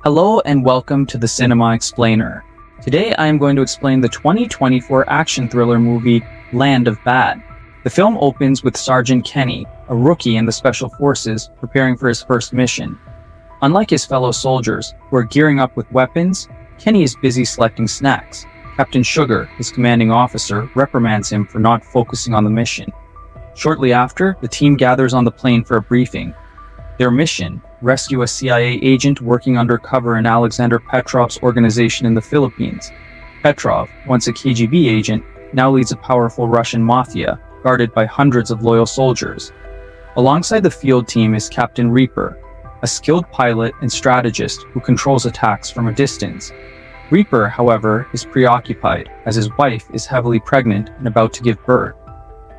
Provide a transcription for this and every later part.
Hello and welcome to the Cinema Explainer. Today I am going to explain the 2024 action thriller movie Land of Bad. The film opens with Sergeant Kenny, a rookie in the Special Forces, preparing for his first mission. Unlike his fellow soldiers, who are gearing up with weapons, Kenny is busy selecting snacks. Captain Sugar, his commanding officer, reprimands him for not focusing on the mission. Shortly after, the team gathers on the plane for a briefing. Their mission: rescue a CIA agent working undercover in Alexander Petrov's organization in the Philippines. Petrov, once a KGB agent, now leads a powerful Russian mafia, guarded by hundreds of loyal soldiers. Alongside the field team is Captain Reaper, a skilled pilot and strategist who controls attacks from a distance. Reaper, however, is preoccupied, as his wife is heavily pregnant and about to give birth.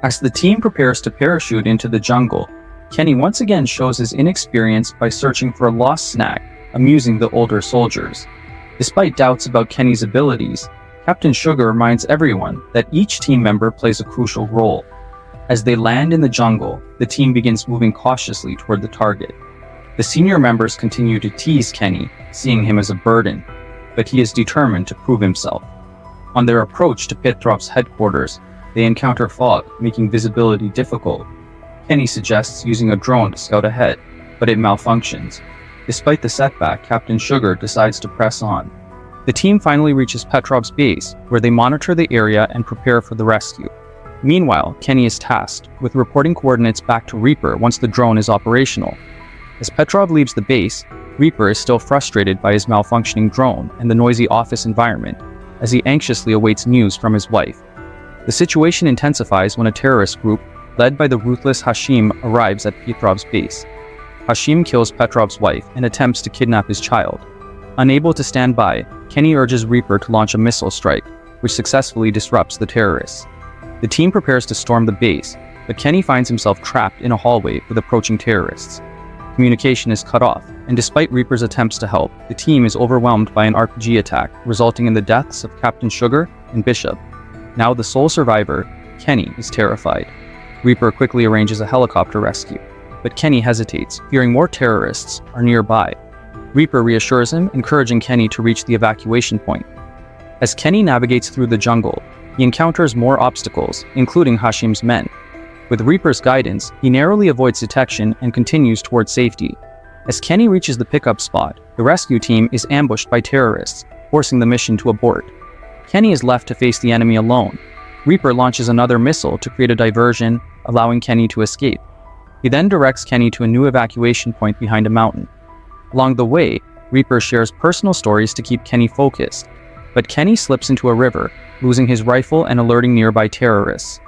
As the team prepares to parachute into the jungle, Kenny once again shows his inexperience by searching for a lost snack, amusing the older soldiers. Despite doubts about Kenny's abilities, Captain Sugar reminds everyone that each team member plays a crucial role. As they land in the jungle, the team begins moving cautiously toward the target. The senior members continue to tease Kenny, seeing him as a burden, but he is determined to prove himself. On their approach to Petrov's headquarters, they encounter fog, making visibility difficult. Kenny suggests using a drone to scout ahead, but it malfunctions. Despite the setback, Captain Sugar decides to press on. The team finally reaches Petrov's base, where they monitor the area and prepare for the rescue. Meanwhile, Kenny is tasked with reporting coordinates back to Reaper once the drone is operational. As Petrov leaves the base, Reaper is still frustrated by his malfunctioning drone and the noisy office environment, as he anxiously awaits news from his wife. The situation intensifies when a terrorist group led by the ruthless Hashim arrives at Petrov's base. Hashim kills Petrov's wife and attempts to kidnap his child. Unable to stand by, Kenny urges Reaper to launch a missile strike, which successfully disrupts the terrorists. The team prepares to storm the base, but Kenny finds himself trapped in a hallway with approaching terrorists. Communication is cut off, and despite Reaper's attempts to help, the team is overwhelmed by an RPG attack, resulting in the deaths of Captain Sugar and Bishop. Now the sole survivor, Kenny, is terrified. Reaper quickly arranges a helicopter rescue, but Kenny hesitates, fearing more terrorists are nearby. Reaper reassures him, encouraging Kenny to reach the evacuation point. As Kenny navigates through the jungle, he encounters more obstacles, including Hashim's men. With Reaper's guidance, he narrowly avoids detection and continues toward safety. As Kenny reaches the pickup spot, the rescue team is ambushed by terrorists, forcing the mission to abort. Kenny is left to face the enemy alone. Reaper launches another missile to create a diversion, allowing Kenny to escape. He then directs Kenny to a new evacuation point behind a mountain. Along the way, Reaper shares personal stories to keep Kenny focused, but Kenny slips into a river, losing his rifle and alerting nearby terrorists.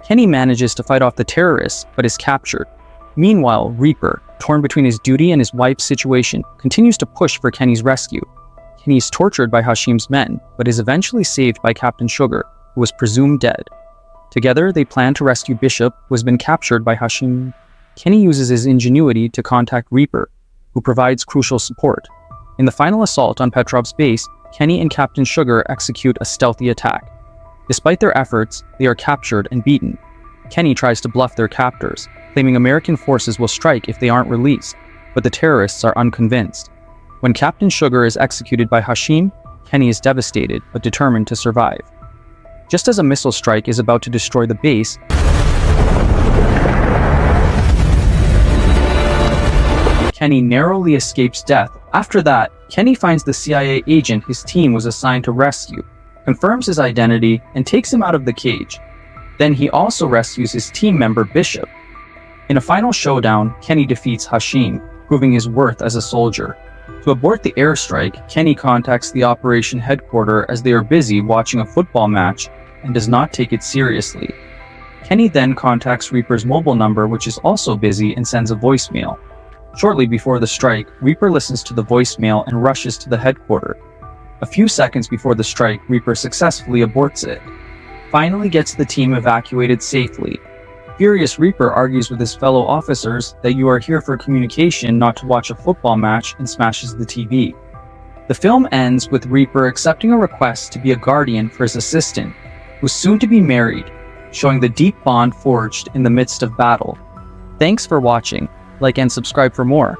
Kenny manages to fight off the terrorists, but is captured. Meanwhile, Reaper, torn between his duty and his wife's situation, continues to push for Kenny's rescue. Kenny is tortured by Hashim's men, but is eventually saved by Captain Sugar, who was presumed dead. Together, they plan to rescue Bishop, who has been captured by Hashim. Kenny uses his ingenuity to contact Reaper, who provides crucial support. In the final assault on Petrov's base, Kenny and Captain Sugar execute a stealthy attack. Despite their efforts, they are captured and beaten. Kenny tries to bluff their captors, claiming American forces will strike if they aren't released, but the terrorists are unconvinced. When Captain Sugar is executed by Hashim, Kenny is devastated but determined to survive. Just as a missile strike is about to destroy the base, Kenny narrowly escapes death. After that, Kenny finds the CIA agent his team was assigned to rescue, confirms his identity, and takes him out of the cage. Then he also rescues his team member Bishop. In a final showdown, Kenny defeats Hashim, proving his worth as a soldier. To abort the airstrike, Kenny contacts the operation headquarters as they are busy watching a football match and does not take it seriously. Kenny then contacts Reaper's mobile number, which is also busy, and sends a voicemail. Shortly before the strike, Reaper listens to the voicemail and rushes to the headquarters. A few seconds before the strike, Reaper successfully aborts it. Finally gets the team evacuated safely. Furious Reaper argues with his fellow officers that you are here for communication, not to watch a football match, and smashes the TV. The film ends with Reaper accepting a request to be a guardian for his assistant, who's soon to be married, showing the deep bond forged in the midst of battle. Thanks for watching. Like and subscribe for more.